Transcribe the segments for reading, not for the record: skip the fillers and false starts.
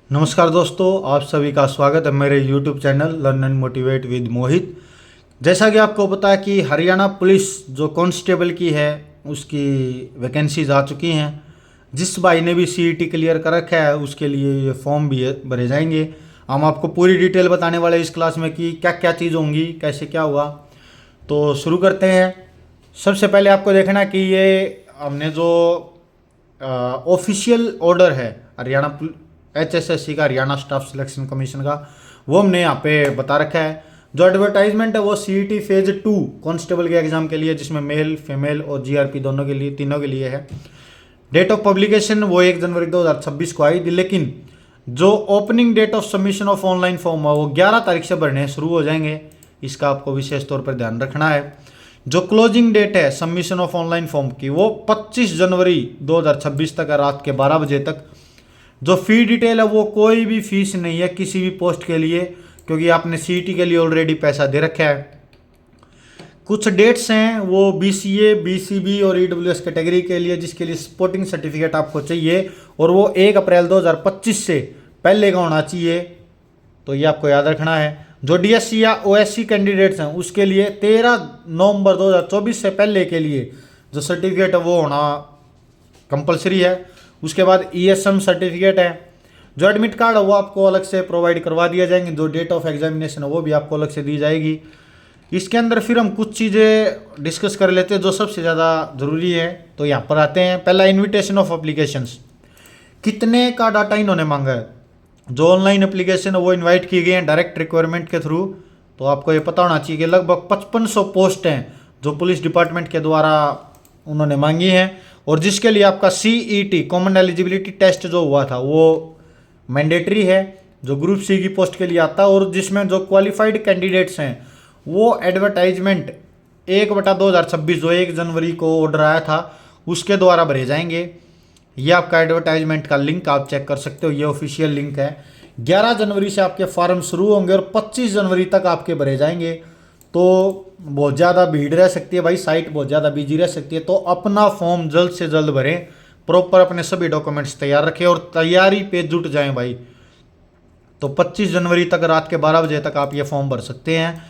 नमस्कार दोस्तों, आप सभी का स्वागत है मेरे YouTube channel learn and motivate with Mohit. जैसा कि आपको पता है कि हरियाणा पुलिस जो कांस्टेबल की है उसकी वैकेंसीज आ चुकी हैं। जिस भाई ने भी सीईटी क्लियर कर रखा है उसके लिए ये फॉर्म भी भरे जाएंगे। हम आपको पूरी डिटेल बताने वाले हैं इस क्लास में कि क्या क्या चीज़ होंगी, कैसे क्या हुआ। तो शुरू करते हैं। सबसे पहले आपको देखना है कि ये हमने जो ऑफिशियल ऑर्डर है हरियाणा HSSC का, हरियाणा स्टाफ सिलेक्शन कमीशन का, वो हमने यहाँ पे बता रखा है। जो एडवर्टाइजमेंट है वो CET फेज 2 कांस्टेबल के एग्जाम के लिए, जिसमें मेल फीमेल और GRP दोनों के लिए, तीनों के लिए है। डेट ऑफ पब्लिकेशन वो 1 जनवरी 2026 को आई थी, लेकिन जो opening date of submission of online form है वो 11 तारीख से भरने शुरू हो जाएंगे। इसका आपको विशेष तौर पर ध्यान रखना है। जो क्लोजिंग डेट है सबमिशन ऑफ ऑनलाइन फॉर्म की वो 25 जनवरी 2026 तक है, रात के 12 बजे तक। जो फी डिटेल है वो कोई भी फीस नहीं है किसी भी पोस्ट के लिए, क्योंकि आपने CET के लिए ऑलरेडी पैसा दे रखा है। कुछ डेट्स हैं वो BCA, BCB और EWS कैटेगरी के लिए, जिसके लिए सपोर्टिंग सर्टिफिकेट आपको चाहिए और वो 1 अप्रैल 2025 से पहले का होना चाहिए। तो ये आपको याद रखना है। जो DSC या OSC कैंडिडेट्स हैं उसके लिए 13 नवंबर 2024 से पहले के लिए जो सर्टिफिकेट है वो होना कंपलसरी है। उसके बाद ESM सर्टिफिकेट है। जो एडमिट कार्ड है वो आपको अलग से प्रोवाइड करवा दिया जाएंगे। जो डेट ऑफ एग्जामिनेशन है वो भी आपको अलग से दी जाएगी। इसके अंदर फिर हम कुछ चीज़ें डिस्कस कर लेते हैं जो सबसे ज़्यादा ज़रूरी है। तो यहाँ पर आते हैं। पहला, इन्विटेशन ऑफ अप्लीकेशंस। कितने का डाटा इन्होंने मांगा है। जो ऑनलाइन एप्लीकेशन है वो इन्वाइट की गई हैं डायरेक्ट रिक्वायरमेंट के थ्रू। तो आपको ये पता होना चाहिए कि लगभग 5500 पोस्ट हैं जो पुलिस डिपार्टमेंट के द्वारा उन्होंने मांगी हैं, और जिसके लिए आपका CET कॉमन एलिजिबिलिटी टेस्ट जो हुआ था वो मैंडेटरी है, जो ग्रुप C की पोस्ट के लिए आता है। और जिसमें जो क्वालिफाइड कैंडिडेट्स हैं वो एडवर्टाइजमेंट 1/2026 जो 1 जनवरी को ऑर्डर आया था उसके द्वारा भरे जाएंगे। ये आपका एडवर्टाइजमेंट का लिंक आप चेक कर सकते हो, ये ऑफिशियल लिंक है। 11 जनवरी से आपके फॉर्म शुरू होंगे और 25 जनवरी तक आपके भरे जाएंगे। तो बहुत ज़्यादा भीड़ रह सकती है भाई, साइट बहुत ज़्यादा बिजी रह सकती है। तो अपना फॉर्म जल्द से जल्द भरें, प्रॉपर अपने सभी डॉक्यूमेंट्स तैयार रखें और तैयारी पे जुट जाएं भाई। तो 25 जनवरी तक रात के 12 बजे तक आप ये फॉर्म भर सकते हैं।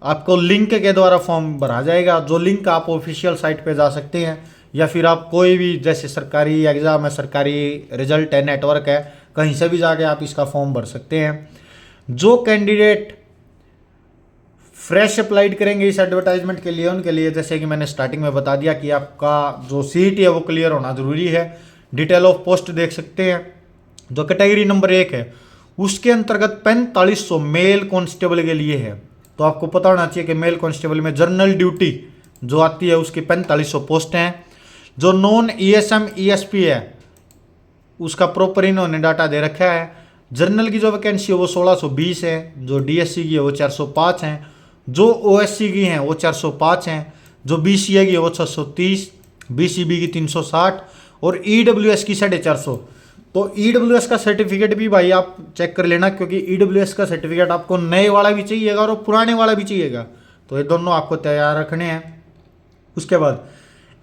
आपको लिंक के द्वारा फॉर्म भरा जाएगा। जो लिंक आप ऑफिशियल साइट पे जा सकते हैं, या फिर आप कोई भी, जैसे सरकारी एग्ज़ाम है, सरकारी रिजल्ट है, नेटवर्क है, कहीं से भी जाके आप इसका फॉर्म भर सकते हैं। जो कैंडिडेट फ्रेश अप्लाइड करेंगे इस एडवर्टाइजमेंट के लिए, उनके लिए जैसे कि मैंने स्टार्टिंग में बता दिया कि आपका जो CET है वो क्लियर होना ज़रूरी है। डिटेल ऑफ पोस्ट देख सकते हैं। जो कैटेगरी नंबर 1 है उसके अंतर्गत 4500 मेल कांस्टेबल के लिए है। तो आपको पता होना चाहिए कि मेल कांस्टेबल में जनरल ड्यूटी जो आती है उसकी 4500 पोस्ट हैं। जो नॉन ESM ESP है उसका प्रॉपर इन्होंने डाटा दे रखा है। जनरल की जो वैकेंसी है वो 1620 है। जो DSC की है वो 405 हैं। जो OSC की हैं वो 405 हैं। जो BCA की है वो 630, BCB की 360 और EWS की 450। तो EWS का सर्टिफिकेट भी भाई आप चेक कर लेना, क्योंकि EWS का सर्टिफिकेट आपको नए वाला भी चाहिएगा और पुराने वाला भी चाहिएगा। तो ये दोनों आपको तैयार रखने हैं। उसके बाद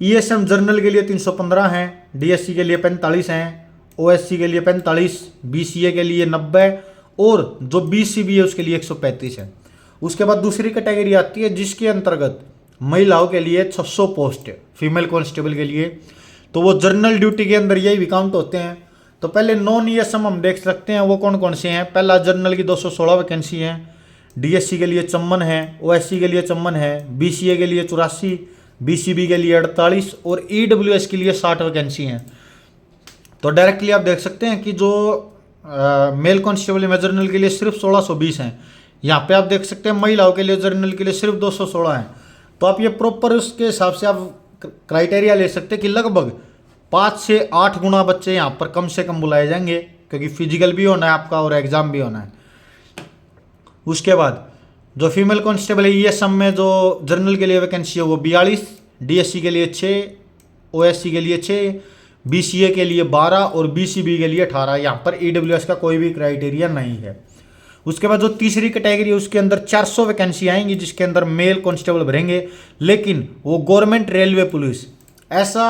ESM जर्नल के लिए 315 हैं, DSC के लिए 45 हैं, OSC के लिए 45, BCA के लिए 90 और जो BCB है उसके लिए 135 है। उसके बाद दूसरी कैटेगरी आती है जिसके अंतर्गत महिलाओं के लिए 600 पोस्ट है फीमेल कांस्टेबल के लिए। तो वो जर्नल ड्यूटी के अंदर यही भी काउंट होते हैं। तो पहले नॉन ESM हम देख सकते हैं वो कौन कौन से हैं। पहला, जर्नल की 216 वैकेंसी हैं। DSC के लिए 54 है, OSC के लिए 54 है, BCA के लिए 84, BCB के लिए 48 और EWS के लिए 60 वैकेंसी हैं। तो डायरेक्टली आप देख सकते हैं कि जो मेल कांस्टेबल में जर्नल के लिए सिर्फ 1620 हैं। यहाँ पे आप देख सकते हैं महिलाओं के लिए जर्नल के लिए सिर्फ 216 हैं। तो आप ये प्रॉपर उसके हिसाब से आप क्राइटेरिया ले सकते हैं कि लगभग 5 से 8 गुना बच्चे यहाँ पर कम से कम बुलाए जाएंगे, क्योंकि फिजिकल भी होना है आपका और एग्ज़ाम भी होना है। उसके बाद जो फीमेल कांस्टेबल है ESM में जो जर्नल के लिए वैकेंसी है वो 42, DSC के लिए 6, OSC के लिए 6, BCA के लिए 12 और BCB के लिए 18। यहाँ पर EWS का कोई भी क्राइटेरिया नहीं है। उसके बाद जो तीसरी कैटेगरी है उसके अंदर 400 वैकेंसी आएंगी, जिसके अंदर मेल कांस्टेबल भरेंगे, लेकिन वो गवर्नमेंट रेलवे पुलिस। ऐसा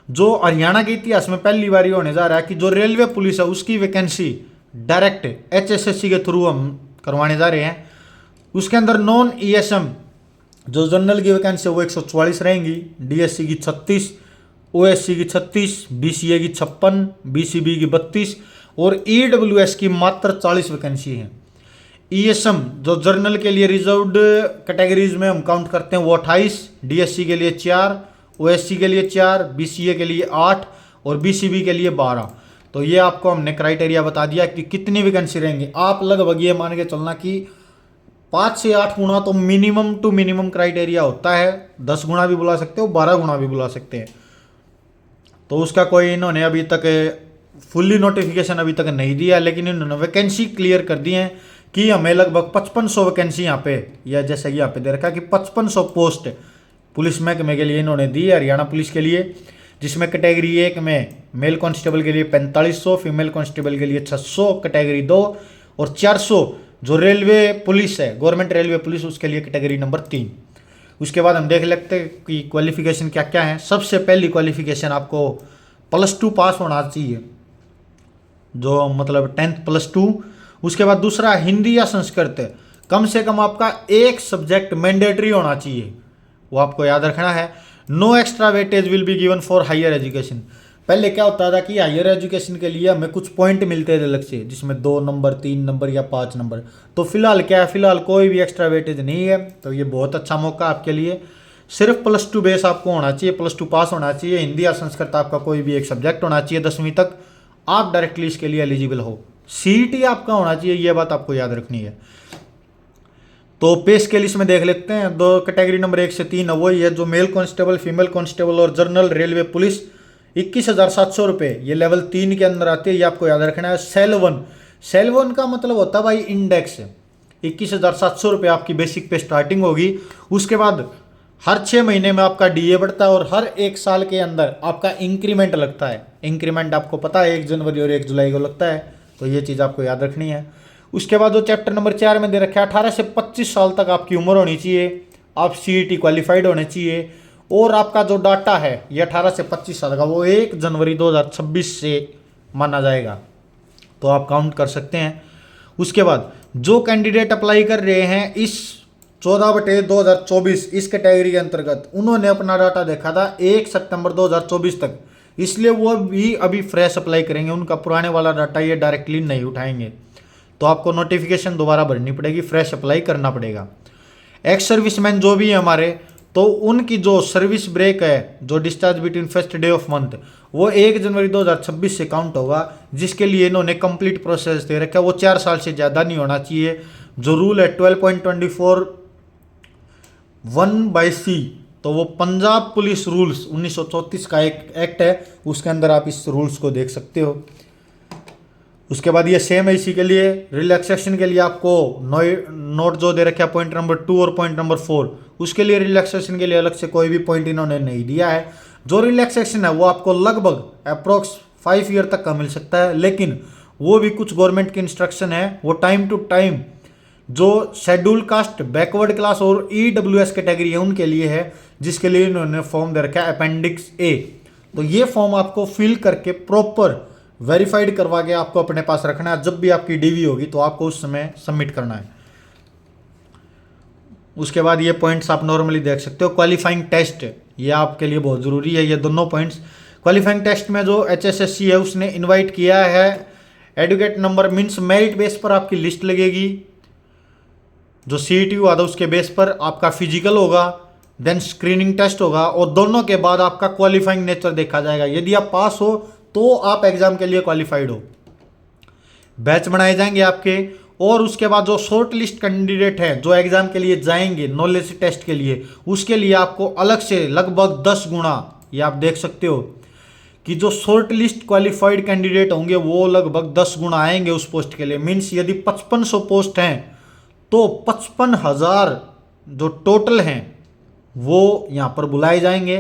जो हरियाणा के इतिहास में पहली बार होने जा रहा है कि जो रेलवे पुलिस है उसकी वैकेंसी डायरेक्ट HSSC के थ्रू हम करवाने जा रहे हैं। उसके अंदर नॉन ESM जो जनरल की वैकेंसी है वो 144 रहेंगी, DSC की 36, OSC की 36, BCA की 56, BCB की 32 और EWS की मात्र 40 वैकेंसी है। ESM जो जर्नल के लिए रिजर्व्ड कैटेगरीज में हम काउंट करते हैं वो 28, DSC के लिए 4, OSC के लिए 4, BCA के लिए 8 और BCB के लिए 12। तो ये आपको हमने क्राइटेरिया बता दिया कि कितनी वैकेंसी रहेंगी। आप लगभग ये मान के चलना कि 5 से 8 गुना तो मिनिमम टू मिनिमम क्राइटेरिया होता है। 10 गुना भी बुला सकते हो, 12 गुना भी बुला सकते हैं। तो उसका कोई इन्होंने अभी तक फुल्ली नोटिफिकेशन अभी तक नहीं दिया, लेकिन इन्होंने वैकेंसी क्लियर कर दी है कि हमें लगभग 5500 वैकेंसी यहाँ पे, या जैसे कि यहाँ पे दे रखा है कि 5500 पोस्ट पुलिस महकमे के लिए इन्होंने दी है, हरियाणा पुलिस के लिए, जिसमें कैटेगरी 1 में मेल कांस्टेबल के लिए 4500, फीमेल कांस्टेबल के लिए 600, कैटेगरी 2 और 400 जो रेलवे पुलिस है, गवर्नमेंट रेलवे पुलिस, उसके लिए कैटेगरी नंबर 3। उसके बाद हम देख लेते हैं कि क्वालिफिकेशन क्या क्या है। सबसे पहली क्वालिफिकेशन आपको +2 पास होना चाहिए, जो मतलब 10th +2। उसके बाद दूसरा हिंदी या संस्कृत कम से कम आपका एक सब्जेक्ट मैंडेटरी होना चाहिए, वो आपको याद रखना है। No extra weightage will be given for higher education. पहले क्या होता था कि हायर एजुकेशन के लिए हमें कुछ पॉइंट मिलते थे अलग से, जिसमें 2 नंबर, 3 नंबर या 5 नंबर। तो फिलहाल क्या है, फिलहाल कोई भी एक्स्ट्रा वेटेज नहीं है। तो ये बहुत अच्छा मौका आपके लिए। सिर्फ +2 बेस आपको होना चाहिए, +2 पास होना चाहिए। हिंदी या संस्कृत आपका कोई भी एक सब्जेक्ट होना चाहिए 10वीं तक, आप डायरेक्टली इसके लिए एलिजिबल हो। CET आपका होना चाहिए, ये बात आपको याद रखनी है। तो पे स्केल इसमें देख लेते हैं। 2 कैटेगरी नंबर 1 से 3 वही है, जो मेल कांस्टेबल, फीमेल कांस्टेबल और जनरल रेलवे पुलिस 21,700 रुपये, ये लेवल 3 के अंदर आती है, ये आपको याद रखना है। सेल 1 का मतलब होता है भाई इंडेक्स। 21,700 रुपये आपकी बेसिक पे स्टार्टिंग होगी। उसके बाद हर 6 महीने में आपका DA बढ़ता है और हर 1 साल के अंदर आपका इंक्रीमेंट लगता है। इंक्रीमेंट आपको पता है 1 जनवरी और 1 जुलाई को लगता है, तो ये चीज़ आपको याद रखनी है। उसके बाद जो चैप्टर नंबर 4 में दे रखा है, 18 से 25 साल तक आपकी उम्र होनी चाहिए, आप CET क्वालिफाइड होने चाहिए, और आपका जो डाटा है ये 18 से 25 साल का, वो 1 जनवरी 2026 से माना जाएगा, तो आप काउंट कर सकते हैं। उसके बाद जो कैंडिडेट अप्लाई कर रहे हैं इस 14/2024 इस कैटेगरी के अंतर्गत, उन्होंने अपना डाटा देखा था 1 सितंबर 2024 तक, इसलिए वो भी अभी फ्रेश अप्लाई करेंगे। उनका पुराने वाला डाटा ये डायरेक्टली नहीं उठाएंगे, तो आपको नोटिफिकेशन दोबारा भरनी पड़ेगी, फ्रेश अप्लाई करना पड़ेगा। एक्स सर्विसमैन जो भी है हमारे, तो उनकी जो सर्विस ब्रेक है, जो discharge between first day of month, वो 1 जनवरी 2026 से काउंट होगा, जिसके लिए इन्होंने कंप्लीट प्रोसेस दे रखा है। वो 4 साल से ज़्यादा नहीं होना चाहिए। जो रूल है 12.24 1/C, तो वो पंजाब पुलिस रूल्स 1934 का एक एक्ट है, उसके अंदर आप इस रूल्स को देख सकते हो। उसके बाद ये सेम है इसी के लिए। रिलैक्सेशन के लिए आपको नोट जो दे रखे पॉइंट नंबर 2 और पॉइंट नंबर 4, उसके लिए रिलैक्सेशन के लिए अलग से कोई भी पॉइंट इन्होंने नहीं दिया है। जो रिलैक्सेशन है वो आपको लगभग अप्रोक्स 5 ईयर तक का मिल सकता है, लेकिन वो भी कुछ गवर्नमेंट की इंस्ट्रक्शन है, वो टाइम टू टाइम जो शेड्यूल कास्ट, बैकवर्ड क्लास और EWS कैटेगरी है उनके लिए है, जिसके लिए इन्होंने फॉर्म दे रखा है अपेंडिक्स A। तो ये फॉर्म आपको फिल करके प्रॉपर वेरीफाइड करवा के आपको अपने पास रखना है। जब भी आपकी DV होगी तो आपको उस समय सबमिट करना है। उसके बाद ये पॉइंट्स आप नॉर्मली देख सकते हो। क्वालिफाइंग टेस्ट ये आपके लिए बहुत ज़रूरी है, ये दोनों पॉइंट्स। क्वालिफाइंग टेस्ट में जो HSSC है उसने इनवाइट किया है educate number, means merit base पर आपकी लिस्ट लगेगी। जो CET हुआ था उसके बेस पर आपका फिजिकल होगा, देन स्क्रीनिंग टेस्ट होगा, और दोनों के बाद आपका क्वालिफाइंग नेचर देखा जाएगा। यदि आप पास हो तो आप एग्जाम के लिए क्वालिफाइड हो। बैच बनाए जाएंगे आपके, और उसके बाद जो शॉर्ट लिस्ट कैंडिडेट हैं जो एग्जाम के लिए जाएंगे नॉलेज टेस्ट के लिए, उसके लिए आपको अलग से लगभग 10 गुना, ये आप देख सकते हो कि जो शॉर्ट लिस्ट क्वालिफाइड कैंडिडेट होंगे वो लगभग 10 गुना आएंगे उस पोस्ट के लिए। मीन्स यदि 5500 पोस्ट हैं तो 55,000 जो टोटल हैं वो यहाँ पर बुलाए जाएंगे।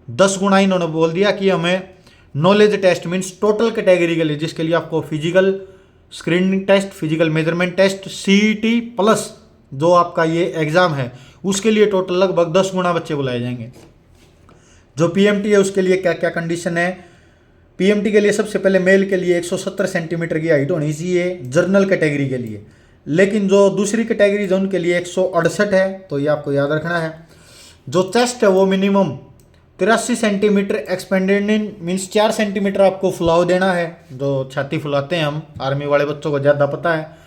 10 गुना इन्होंने बोल दिया कि हमें knowledge test means total category के लिए, जिसके लिए आपको physical screening test, physical measurement test, CET plus जो आपका ये एग्ज़ाम है उसके लिए टोटल लगभग 10 गुना बच्चे बुलाए जाएंगे। जो PMT है उसके लिए क्या क्या कंडीशन है, पीएमटी के लिए सबसे पहले मेल के लिए 170 सेंटीमीटर की हाइट होनी चाहिए जनरल कैटेगरी के लिए, लेकिन जो दूसरी कैटेगरी जो उनके लिए 168 है, तो ये आपको याद रखना है। जो चेस्ट है वो minimum 83 centimetre expanded means 4 centimetre आपको फुलाव देना है, जो छाती फुलाते हैं हम, आर्मी वाले बच्चों को ज़्यादा पता है।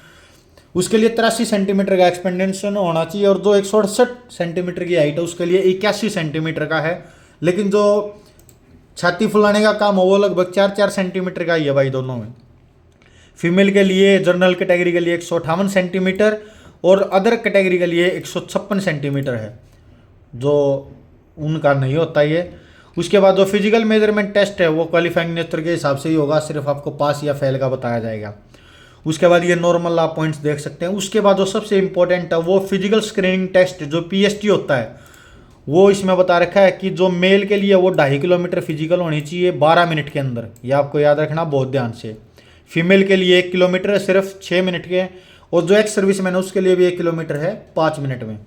उसके लिए 83 सेंटीमीटर का एक्सपेंडेशन होना चाहिए, और जो 168 सेंटीमीटर की हाइट है उसके लिए 81 सेंटीमीटर का है, लेकिन जो छाती फुलाने का काम हो वो लगभग 4-4 सेंटीमीटर का ही है भाई दोनों में। फीमेल के लिए जनरल कैटेगरी के लिए 158 सेंटीमीटर और अदर कैटेगरी के लिए 156 सेंटीमीटर है, जो उनका नहीं होता ये। उसके बाद जो फिजिकल मेजरमेंट टेस्ट है वो क्वालिफाइंग नेचर के हिसाब से ही होगा, सिर्फ आपको पास या फेल का बताया जाएगा। उसके बाद ये नॉर्मल आप पॉइंट्स देख सकते हैं। उसके बाद जो सबसे इंपॉर्टेंट है वो फिजिकल स्क्रीनिंग टेस्ट जो पीएसटी होता है, वो इसमें बता रखा है कि जो मेल के लिए वो 2.5 किलोमीटर फिजिकल होनी चाहिए 12 मिनट के अंदर, ये आपको याद रखना बहुत ध्यान से। फीमेल के लिए 1 किलोमीटर है सिर्फ 6 मिनट के, और जो एक्स सर्विसमैन है उसके लिए भी 1 किलोमीटर है 5 मिनट में।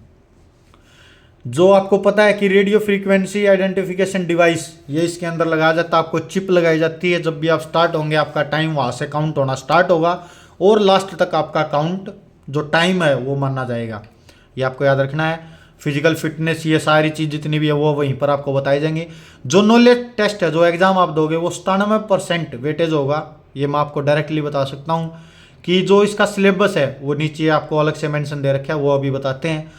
जो आपको पता है कि रेडियो फ्रीक्वेंसी आइडेंटिफिकेशन डिवाइस ये इसके अंदर लगाया जाता है, आपको चिप लगाई जाती है। जब भी आप स्टार्ट होंगे आपका टाइम वहाँ से काउंट होना स्टार्ट होगा और लास्ट तक आपका काउंट जो टाइम है वो माना जाएगा, ये आपको याद रखना है। फिजिकल फिटनेस ये सारी चीज़ जितनी भी है वो वहीं पर आपको बताई जाएंगी। जो नॉलेज टेस्ट है जो एग्ज़ाम आप दोगे वो 97% वेटेज होगा, ये मैं आपको डायरेक्टली बता सकता हूँ। कि जो इसका सिलेबस है वो नीचे आपको अलग से मेंशन दे रखा है, वो अभी बताते हैं।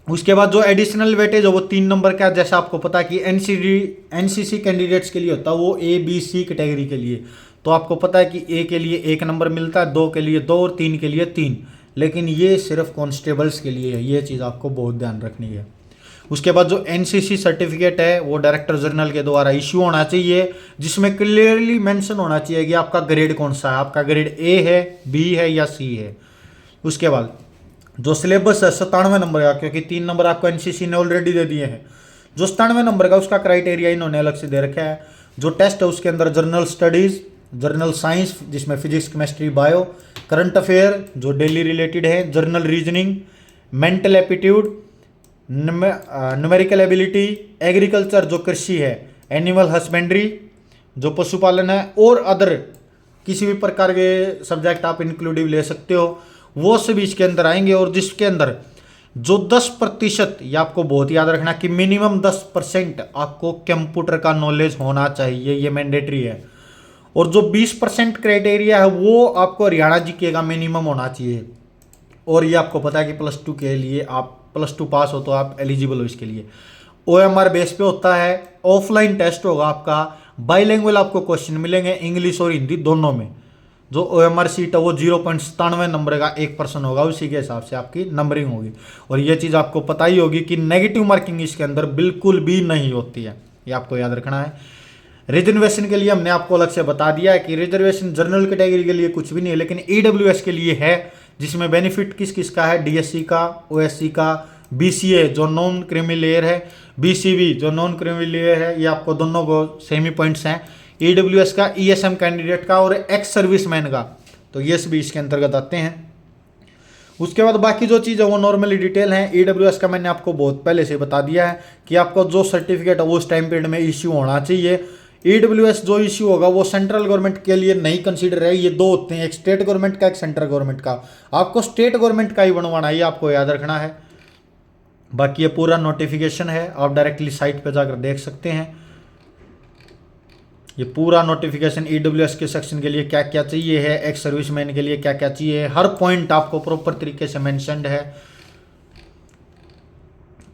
उसके बाद जो एडिशनल वेटेज है वो 3 नंबर का, जैसा आपको पता है कि एनसीसी कैंडिडेट्स के लिए होता है वो A, B, C कैटेगरी के लिए, तो आपको पता है कि ए के लिए 1 नंबर मिलता है, 2 के लिए 2 और 3 के लिए 3, लेकिन ये सिर्फ कॉन्स्टेबल्स के लिए है, ये चीज़ आपको बहुत ध्यान रखनी है। उसके बाद जो एनसीसी सर्टिफिकेट है वो डायरेक्टर जनरल के द्वारा इश्यू होना चाहिए, जिसमें क्लियरली मेंशन होना चाहिए कि आपका ग्रेड कौन सा है, आपका ग्रेड ए है, बी है या सी है। उसके बाद जो सिलेबस है 97 नंबर का, क्योंकि 3 नंबर आपको एनसीसी ने ऑलरेडी दे दिए हैं। जो 97 नंबर का उसका क्राइटेरिया इन्होंने अलग से दे रखा है। जो टेस्ट है उसके अंदर जनरल स्टडीज़, जनरल साइंस जिसमें physics, chemistry, bio, current affair जो डेली रिलेटेड है, journal reasoning, mental aptitude, numerical ability, agriculture जो कृषि है, एनिमल हस्बेंड्री जो पशुपालन है, और अदर किसी भी प्रकार के सब्जेक्ट आप इंक्लूडिव ले सकते हो, वो सभी इसके अंदर आएंगे। और जिसके अंदर जो 10%, ये आपको बहुत याद रखना कि मिनिमम 10% आपको कंप्यूटर का नॉलेज होना चाहिए, ये मैंडेटरी है। और जो 20% क्राइटेरिया है वो आपको हरियाणा जीके का मिनिमम होना चाहिए। और ये आपको पता है कि +2 के लिए आप +2 पास हो तो आप एलिजिबल हो इसके लिए। OMR बेस पे होता है, ऑफलाइन टेस्ट होगा आपका, बाईलैंग्वेज आपको क्वेश्चन मिलेंगे इंग्लिश और हिंदी दोनों में। जो OMR सीट है वो 0.97 नंबर का 1% होगा, उसी के हिसाब से आपकी नंबरिंग होगी। और ये चीज़ आपको पता ही होगी कि नेगेटिव मार्किंग इसके अंदर बिल्कुल भी नहीं होती है, ये आपको याद रखना है। रिजर्वेशन के लिए हमने आपको अलग से बता दिया है कि रिजर्वेशन जनरल कैटेगरी के लिए कुछ भी नहीं है, लेकिन EWS के लिए है, जिसमें बेनिफिट किस किस का है, DSC का, OSC का, BCA जो नॉन क्रीमी लेयर है, BCB जो नॉन क्रीमी लेयर है, ये आपको दोनों को सेमी पॉइंट्स हैं। EWS का, ESM कैंडिडेट का और एक्स सर्विसमैन का, तो ये सभी इसके अंतर्गत आते हैं। उसके बाद बाकी जो चीज़ है वो नॉर्मली डिटेल है। EWS का मैंने आपको बहुत पहले से बता दिया है कि आपको जो सर्टिफिकेट है वो उस टाइम पीरियड में इश्यू होना चाहिए। EWS जो इश्यू होगा वो सेंट्रल गवर्नमेंट के लिए नहीं कंसीडर है, ये 2 होते हैं, एक स्टेट गवर्नमेंट का, एक सेंट्रल गवर्नमेंट का। आपको स्टेट गवर्नमेंट का ही बनवाना है, ये आपको याद रखना है। बाकी ये पूरा नोटिफिकेशन है, आप डायरेक्टली साइट पे जाकर देख सकते हैं। ये पूरा नोटिफिकेशन EWS के सेक्शन के लिए क्या क्या चाहिए है, एक्स सर्विसमैन के लिए क्या क्या चाहिए, हर पॉइंट आपको प्रॉपर तरीके से मेंशन्ड है।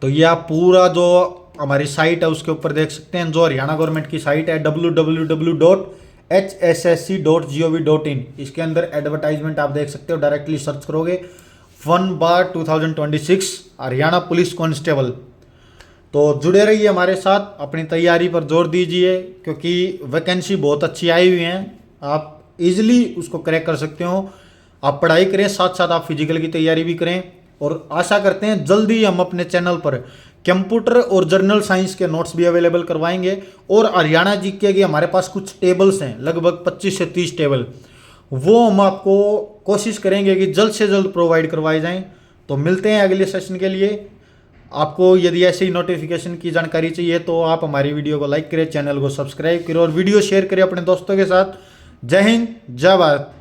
तो ये आप पूरा जो हमारी साइट है उसके ऊपर देख सकते हैं, जो हरियाणा गवर्नमेंट की साइट है www.hssc.gov.in। इसके अंदर एडवर्टाइजमेंट आप देख सकते हो, डायरेक्टली सर्च करोगे 1/2026 हरियाणा पुलिस कांस्टेबल। तो जुड़े रहिए हमारे साथ, अपनी तैयारी पर जोर दीजिए, क्योंकि वैकेंसी बहुत अच्छी आई हुई हैं, आप इजीली उसको क्रैक कर सकते हो। आप पढ़ाई करें, साथ साथ आप फिजिकल की तैयारी भी करें, और आशा करते हैं जल्दी हम अपने चैनल पर कंप्यूटर और जर्नल साइंस के नोट्स भी अवेलेबल करवाएंगे। और हरियाणा जीके के हमारे पास कुछ टेबल्स हैं, लगभग 25 से 30 टेबल, वो हम आपको कोशिश करेंगे कि जल्द से जल्द प्रोवाइड करवाए जाएं। तो मिलते हैं अगले सेशन के लिए, आपको यदि ऐसे ही नोटिफिकेशन की जानकारी चाहिए तो आप हमारी वीडियो को लाइक करें, चैनल को सब्सक्राइब करें और वीडियो शेयर करें अपने दोस्तों के साथ। जय हिंद, जय भारत।